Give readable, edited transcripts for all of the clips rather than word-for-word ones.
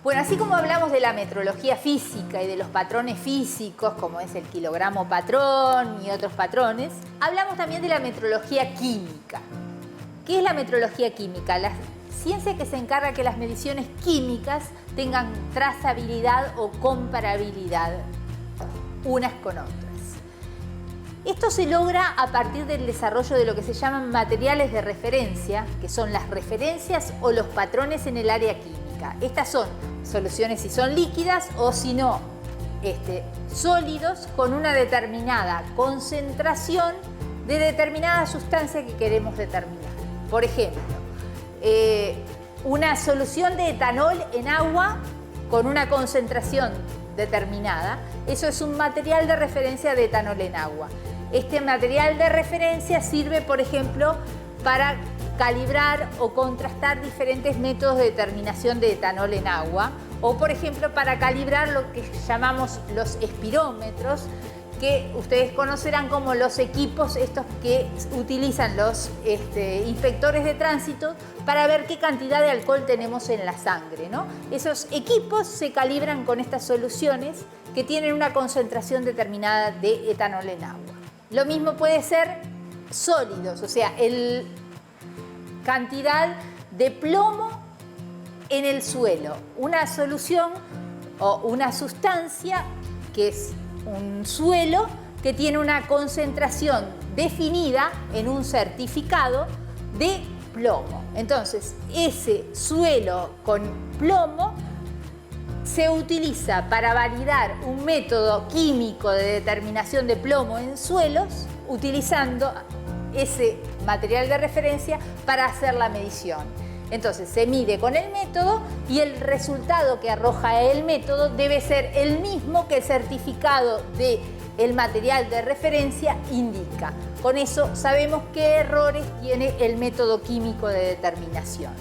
Bueno, así como hablamos de la metrología física y de los patrones físicos, como es el kilogramo patrón y otros patrones, hablamos también de la metrología química. ¿Qué es la metrología química? La ciencia que se encarga que las mediciones químicas tengan trazabilidad o comparabilidad unas con otras. Esto se logra a partir del desarrollo de lo que se llaman materiales de referencia, que son las referencias o los patrones en el área química. Estas son soluciones si son líquidas o si no, sólidos con una determinada concentración de determinada sustancia que queremos determinar. Por ejemplo, una solución de etanol en agua con una concentración determinada, eso es un material de referencia de etanol en agua. Este material de referencia sirve, por ejemplo, para calibrar o contrastar diferentes métodos de determinación de etanol en agua, o por ejemplo para calibrar lo que llamamos los espirómetros, que ustedes conocerán como los equipos estos que utilizan los inspectores de tránsito para ver qué cantidad de alcohol tenemos en la sangre, ¿no? Esos equipos se calibran con estas soluciones que tienen una concentración determinada de etanol en agua. Lo mismo puede ser sólidos, o sea, cantidad de plomo en el suelo. Una solución o una sustancia que es un suelo que tiene una concentración definida en un certificado de plomo. Entonces, ese suelo con plomo se utiliza para validar un método químico de determinación de plomo en suelos, utilizando ese material de referencia para hacer la medición. Entonces se mide con el método y el resultado que arroja el método debe ser el mismo que el certificado del material de referencia indica. Con eso sabemos qué errores tiene el método químico de determinación.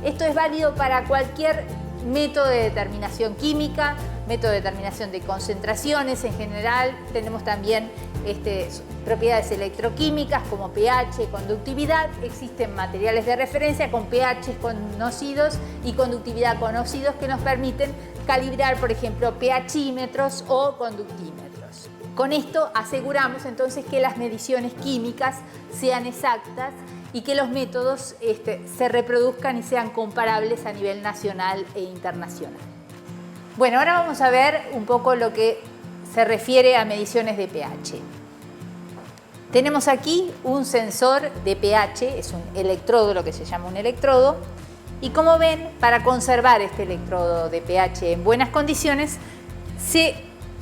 Esto es válido para cualquier método de determinación química, método de determinación de concentraciones en general. Tenemos también propiedades electroquímicas como pH, conductividad. Existen materiales de referencia con pH conocidos y conductividad conocidos que nos permiten calibrar, por ejemplo, pHímetros o conductímetros. Con esto aseguramos entonces que las mediciones químicas sean exactas y que los métodos se reproduzcan y sean comparables a nivel nacional e internacional. Bueno, ahora vamos a ver un poco lo que se refiere a mediciones de pH. Tenemos aquí un sensor de pH, es un electrodo, lo que se llama un electrodo, y como ven, para conservar este electrodo de pH en buenas condiciones, se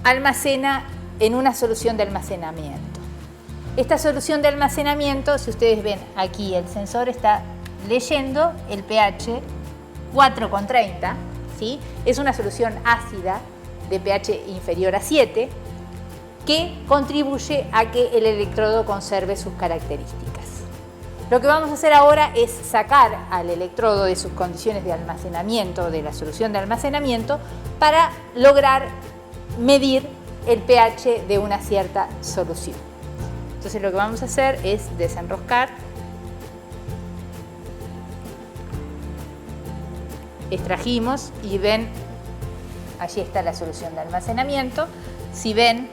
almacena en una solución de almacenamiento. Esta solución de almacenamiento, si ustedes ven aquí, el sensor está leyendo el pH 4,30, ¿sí? Es una solución ácida de pH inferior a 7 que contribuye a que el electrodo conserve sus características. Lo que vamos a hacer ahora es sacar al electrodo de sus condiciones de almacenamiento, de la solución de almacenamiento, para lograr medir el pH de una cierta solución. Entonces lo que vamos a hacer es desenroscar, extrajimos y ven, allí está la solución de almacenamiento. Si ven,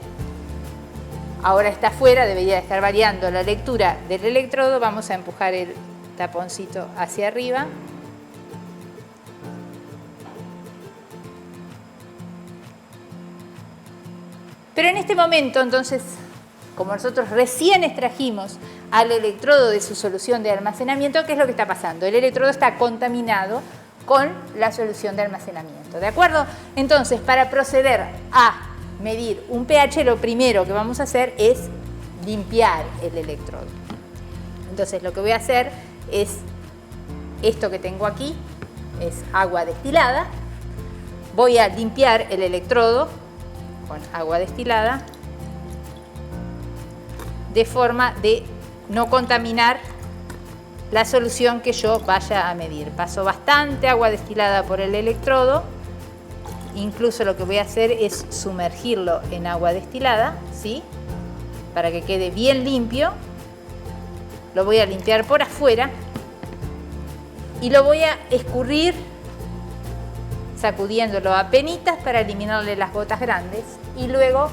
ahora está afuera, debería estar variando la lectura del electrodo. Vamos a empujar el taponcito hacia arriba. Pero en este momento, entonces, como nosotros recién extrajimos al electrodo de su solución de almacenamiento, ¿qué es lo que está pasando? El electrodo está contaminado con la solución de almacenamiento, ¿de acuerdo? Entonces, para proceder a medir un pH, lo primero que vamos a hacer es limpiar el electrodo. Entonces, lo que voy a hacer es esto que tengo aquí, es agua destilada. Voy a limpiar el electrodo con agua destilada de forma de no contaminar la solución que yo vaya a medir. Paso bastante agua destilada por el electrodo. Incluso lo que voy a hacer es sumergirlo en agua destilada, ¿sí? Para que quede bien limpio. Lo voy a limpiar por afuera y lo voy a escurrir sacudiéndolo a penitas para eliminarle las gotas grandes. Y luego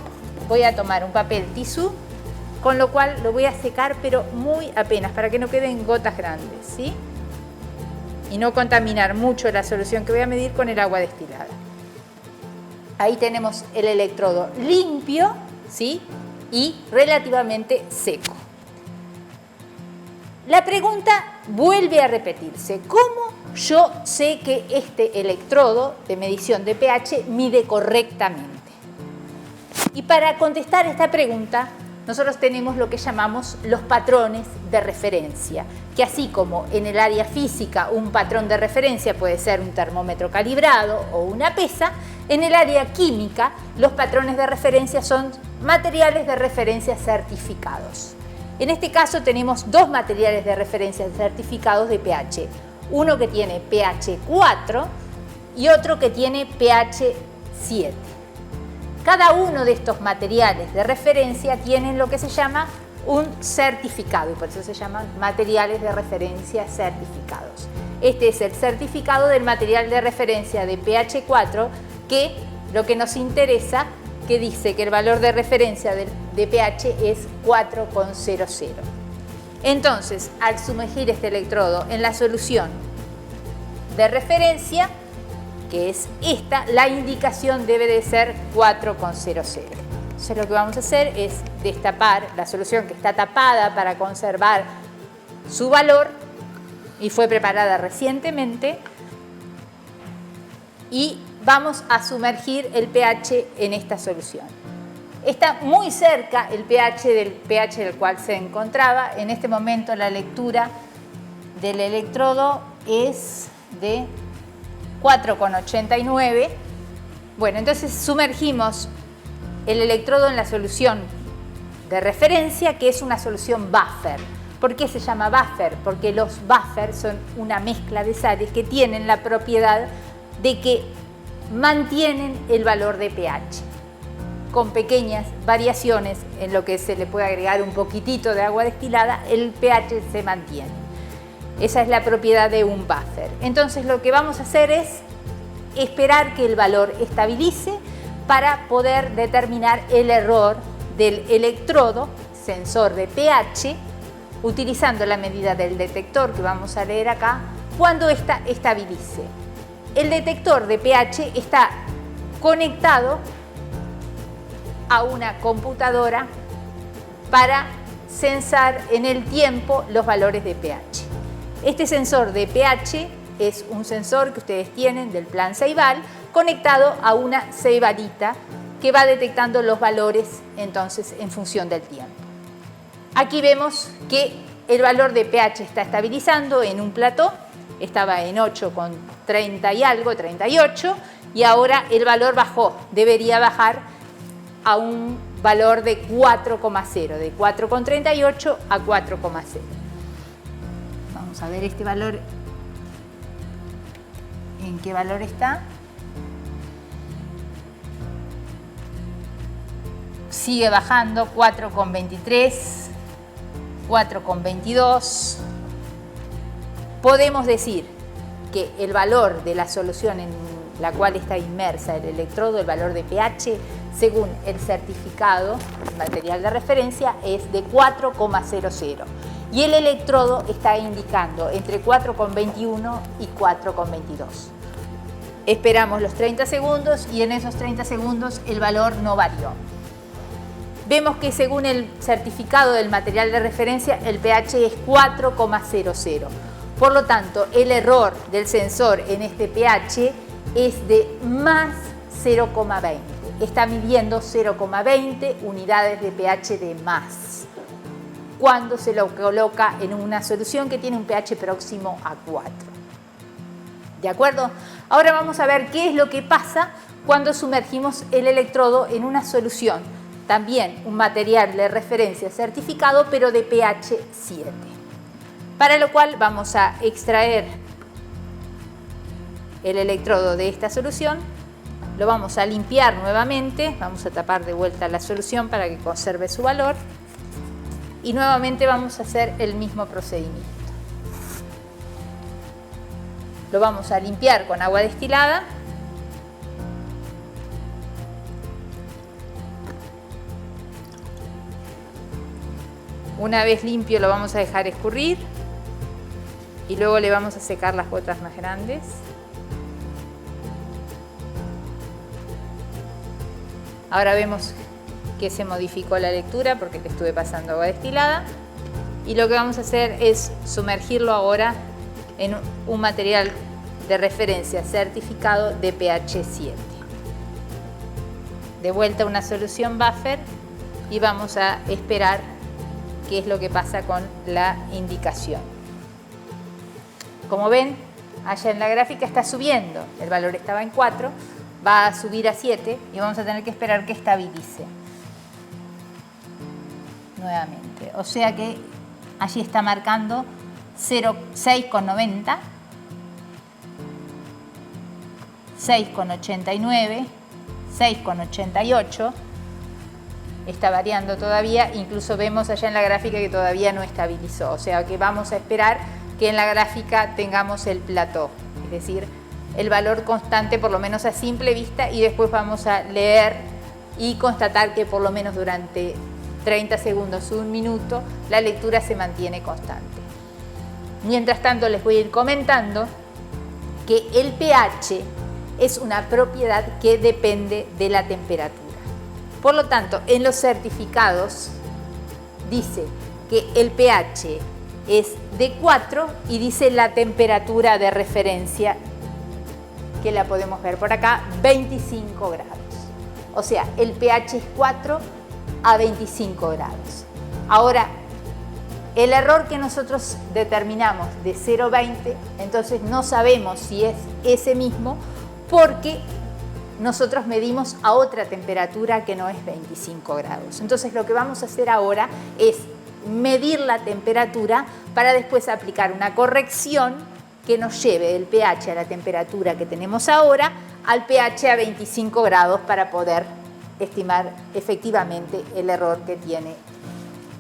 voy a tomar un papel tisú, con lo cual lo voy a secar, pero muy apenas, para que no queden gotas grandes, ¿sí? Y no contaminar mucho la solución que voy a medir con el agua destilada. Ahí tenemos el electrodo limpio, ¿sí? Y relativamente seco. La pregunta vuelve a repetirse: ¿cómo yo sé que este electrodo de medición de pH mide correctamente? Y para contestar esta pregunta, nosotros tenemos lo que llamamos los patrones de referencia, que así como en el área física un patrón de referencia puede ser un termómetro calibrado o una pesa, en el área química los patrones de referencia son materiales de referencia certificados. En este caso tenemos dos materiales de referencia certificados de pH, uno que tiene pH 4 y otro que tiene pH 7. Cada uno de estos materiales de referencia tienen lo que se llama un certificado y por eso se llaman materiales de referencia certificados. Este es el certificado del material de referencia de pH 4, que lo que nos interesa, que dice que el valor de referencia de pH es 4,00. Entonces, al sumergir este electrodo en la solución de referencia, que es esta, la indicación debe de ser 4,00. Entonces lo que vamos a hacer es destapar la solución que está tapada para conservar su valor y fue preparada recientemente, y vamos a sumergir el pH en esta solución. Está muy cerca el pH del pH del cual se encontraba. En este momento la lectura del electrodo es de 4,89. Bueno, entonces sumergimos el electrodo en la solución de referencia, que es una solución buffer. ¿Por qué se llama buffer? Porque los buffers son una mezcla de sales que tienen la propiedad de que mantienen el valor de pH. Con pequeñas variaciones en lo que se le puede agregar un poquitito de agua destilada, el pH se mantiene. Esa es la propiedad de un buffer. Entonces lo que vamos a hacer es esperar que el valor estabilice para poder determinar el error del electrodo sensor de pH, utilizando la medida del detector que vamos a leer acá, cuando ésta estabilice. El detector de pH está conectado a una computadora para censar en el tiempo los valores de pH. Este sensor de pH es un sensor que ustedes tienen del plan Ceibal, conectado a una ceibalita que va detectando los valores entonces en función del tiempo. Aquí vemos que el valor de pH está estabilizando en un plató, estaba en 8,30 y algo, 38, y ahora el valor bajó, debería bajar a un valor de 4,0, de 4,38 a 4,0. Vamos a ver este valor, ¿en qué valor está? Sigue bajando, 4,23, 4,22. Podemos decir que el valor de la solución en la cual está inmersa el electrodo, el valor de pH, según el certificado, el material de referencia, es de 4,00. Y el electrodo está indicando entre 4,21 y 4,22. Esperamos los 30 segundos y en esos 30 segundos el valor no varió. Vemos que según el certificado del material de referencia, el pH es 4,00. Por lo tanto, el error del sensor en este pH es de más 0,20. Está midiendo 0,20 unidades de pH de más cuando se lo coloca en una solución que tiene un pH próximo a 4. ¿De acuerdo? Ahora vamos a ver qué es lo que pasa cuando sumergimos el electrodo en una solución, también un material de referencia certificado, pero de pH 7. Para lo cual vamos a extraer el electrodo de esta solución, lo vamos a limpiar nuevamente, vamos a tapar de vuelta la solución para que conserve su valor y nuevamente vamos a hacer el mismo procedimiento. Lo vamos a limpiar con agua destilada Una vez limpio lo vamos a dejar escurrir y luego le vamos a secar las gotas más grandes. Ahora vemos que se modificó la lectura porque le estuve pasando agua destilada. Y lo que vamos a hacer es sumergirlo ahora en un material de referencia certificado de pH 7. De vuelta a una solución buffer y vamos a esperar qué es lo que pasa con la indicación. Como ven, allá en la gráfica está subiendo. El valor estaba en 4, va a subir a 7 y vamos a tener que esperar que estabilice nuevamente. O sea que allí está marcando 6,90, 6,89, 6,88. Está variando todavía, incluso vemos allá en la gráfica que todavía no estabilizó. O sea que vamos a esperar que en la gráfica tengamos el plató, es decir, el valor constante por lo menos a simple vista, y después vamos a leer y constatar que por lo menos durante 30 segundos o un minuto la lectura se mantiene constante. Mientras tanto les voy a ir comentando que el pH es una propiedad que depende de la temperatura. Por lo tanto, en los certificados dice que el pH es de 4 y dice la temperatura de referencia, que la podemos ver por acá, 25 grados. O sea, el pH es 4 a 25 grados. Ahora, el error que nosotros determinamos de 0,20, entonces no sabemos si es ese mismo porque nosotros medimos a otra temperatura que no es 25 grados. Entonces lo que vamos a hacer ahora es medir la temperatura para después aplicar una corrección que nos lleve del pH a la temperatura que tenemos ahora al pH a 25 grados para poder estimar efectivamente el error que tiene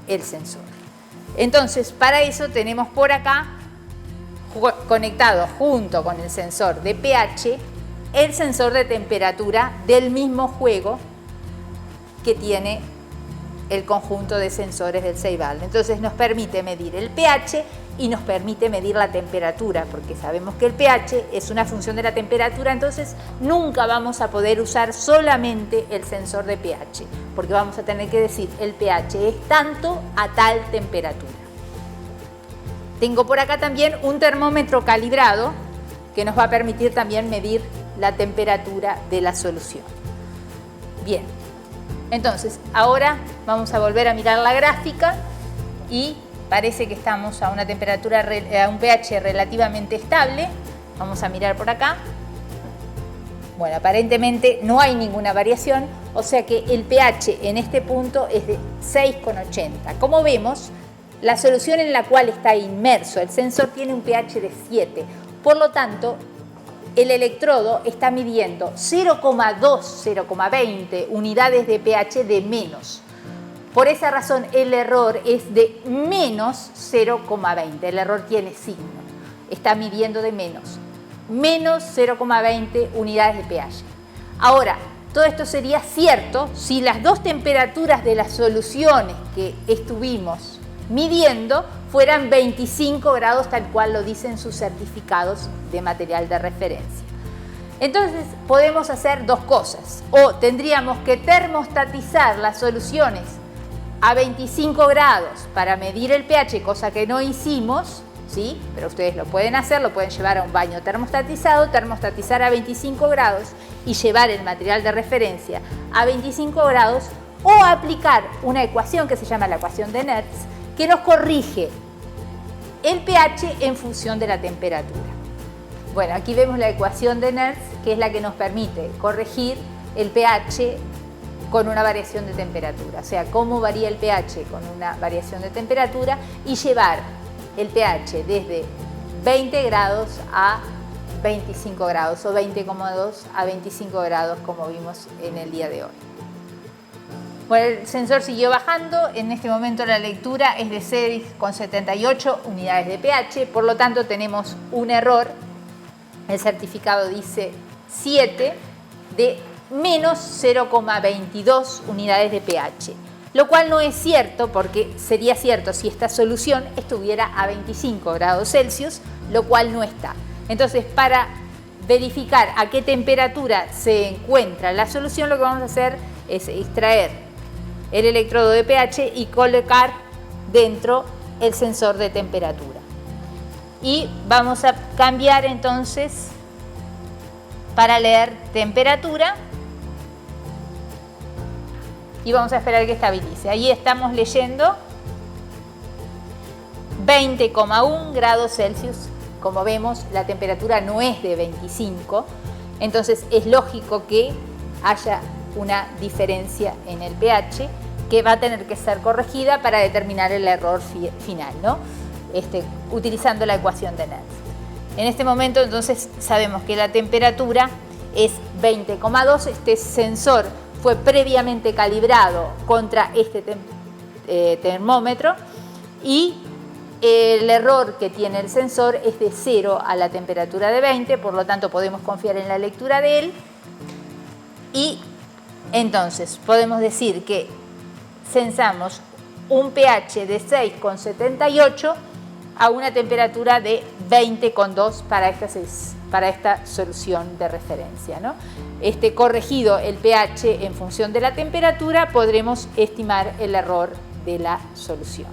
el sensor. Entonces, para eso tenemos por acá conectado junto con el sensor de pH el sensor de temperatura del mismo juego que tiene el conjunto de sensores del Ceibal. Entonces nos permite medir el pH y nos permite medir la temperatura, porque sabemos que el pH es una función de la temperatura, entonces nunca vamos a poder usar solamente el sensor de pH, porque vamos a tener que decir el pH es tanto a tal temperatura. Tengo por acá también un termómetro calibrado que nos va a permitir también medir la temperatura de la solución. Bien, entonces ahora vamos a volver a mirar la gráfica y parece que estamos a una temperatura, a un pH relativamente estable. Vamos a mirar por acá. Bueno, aparentemente no hay ninguna variación, o sea que el pH en este punto es de 6,80. Como vemos, la solución en la cual está inmerso el sensor tiene un pH de 7. Por lo tanto, el electrodo está midiendo 0,2, 0,20 unidades de pH de menos. Por esa razón el error es de menos 0,20. El error tiene signo. Está midiendo de menos 0,20 unidades de pH. Ahora, todo esto sería cierto si las dos temperaturas de las soluciones que estuvimos midiendo fueran 25 grados, tal cual lo dicen sus certificados de material de referencia. Entonces podemos hacer dos cosas: o tendríamos que termostatizar las soluciones a 25 grados para medir el pH, cosa que no hicimos, ¿sí? Pero ustedes lo pueden hacer, lo pueden llevar a un baño termostatizado, termostatizar a 25 grados y llevar el material de referencia a 25 grados, o aplicar una ecuación que se llama la ecuación de Nernst, que nos corrige el pH en función de la temperatura. Bueno, aquí vemos la ecuación de Nernst, que es la que nos permite corregir el pH con una variación de temperatura, o sea, cómo varía el pH con una variación de temperatura y llevar el pH desde 20 grados a 25 grados o 20,2 a 25 grados como vimos en el día de hoy. Bueno, el sensor siguió bajando, en este momento la lectura es de 6,78 unidades de pH, por lo tanto tenemos un error, el certificado dice 7 de menos 0,22 unidades de pH. lo cual no es cierto, porque sería cierto si esta solución estuviera a 25 grados Celsius, lo cual no está. Entonces, para verificar a qué temperatura se encuentra la solución, lo que vamos a hacer es extraer el electrodo de pH y colocar dentro el sensor de temperatura. Y vamos a cambiar entonces para leer temperatura y vamos a esperar que estabilice. Ahí estamos leyendo 20,1 grados Celsius. Como vemos, la temperatura no es de 25, entonces es lógico que haya una diferencia en el pH que va a tener que ser corregida para determinar el error final, ¿no? Utilizando la ecuación de Nernst. En este momento entonces sabemos que la temperatura es 20,2. Este sensor fue previamente calibrado contra este termómetro y el error que tiene el sensor es de 0 a la temperatura de 20, por lo tanto podemos confiar en la lectura de él y entonces podemos decir que sensamos un pH de 6,78 a una temperatura de 20,2 para esta solución de referencia, ¿no? Corregido el pH en función de la temperatura, podremos estimar el error de la solución.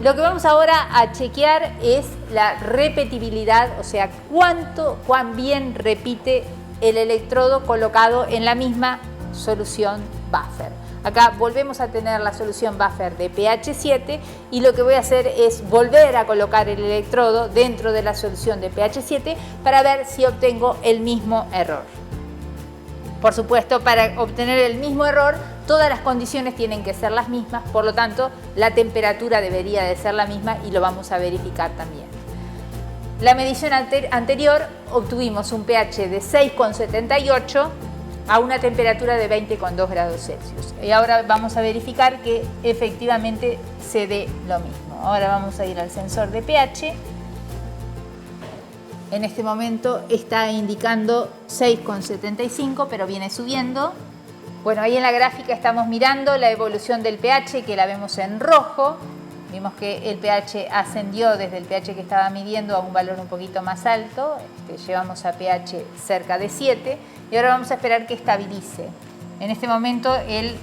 Lo que vamos ahora a chequear es la repetibilidad, o sea, cuán bien repite el electrodo colocado en la misma solución buffer. Acá volvemos a tener la solución buffer de pH 7 y lo que voy a hacer es volver a colocar el electrodo dentro de la solución de pH 7 para ver si obtengo el mismo error. Por supuesto, para obtener el mismo error, todas las condiciones tienen que ser las mismas, por lo tanto, la temperatura debería de ser la misma y lo vamos a verificar también. La medición anterior obtuvimos un pH de 6,78 a una temperatura de 20,2 grados Celsius. Y ahora vamos a verificar que efectivamente se dé lo mismo. Ahora vamos a ir al sensor de pH. En este momento está indicando 6,75, pero viene subiendo. Bueno, ahí en la gráfica estamos mirando la evolución del pH, que la vemos en rojo. Vimos que el pH ascendió desde el pH que estaba midiendo a un valor un poquito más alto. Llevamos a pH cerca de 7 y ahora vamos a esperar que estabilice. En este momento el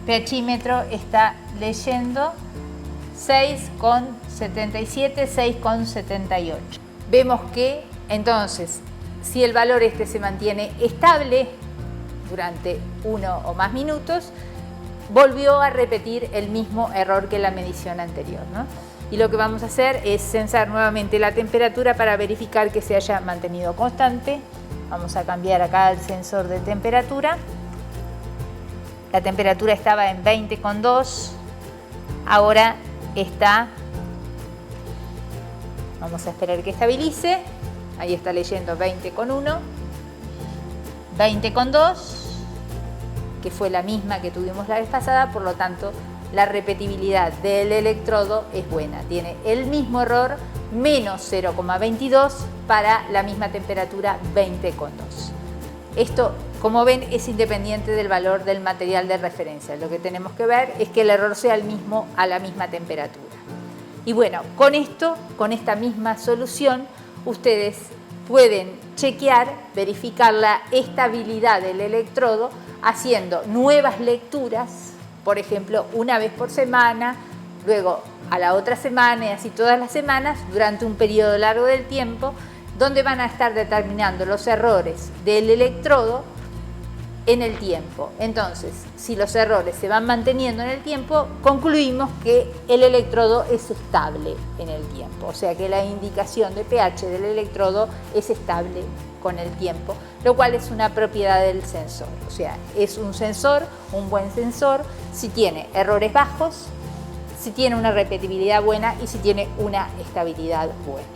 pHímetro está leyendo 6,77, 6,78. Vemos que entonces, si el valor se mantiene estable durante 1 o más minutos, volvió a repetir el mismo error que la medición anterior, ¿no? Y lo que vamos a hacer es sensar nuevamente la temperatura para verificar que se haya mantenido constante. Vamos a cambiar acá el sensor de temperatura. La temperatura estaba en 20,2, ahora está, vamos a esperar que estabilice, ahí está leyendo 20,1, 20,2, que fue la misma que tuvimos la vez pasada, por lo tanto la repetibilidad del electrodo es buena, tiene el mismo error, menos 0,22 para la misma temperatura 20,2. Esto, como ven, es independiente del valor del material de referencia. Lo que tenemos que ver es que el error sea el mismo a la misma temperatura. Y bueno, con esta misma solución, ustedes pueden chequear, verificar la estabilidad del electrodo haciendo nuevas lecturas, por ejemplo, una vez por semana, luego a la otra semana y así todas las semanas durante un periodo largo del tiempo, donde van a estar determinando los errores del electrodo en el tiempo. Entonces, si los errores se van manteniendo en el tiempo, concluimos que el electrodo es estable en el tiempo, o sea que la indicación de pH del electrodo es estable con el tiempo, lo cual es una propiedad del sensor, o sea, es un sensor, un buen sensor, si tiene errores bajos, si tiene una repetibilidad buena y si tiene una estabilidad buena.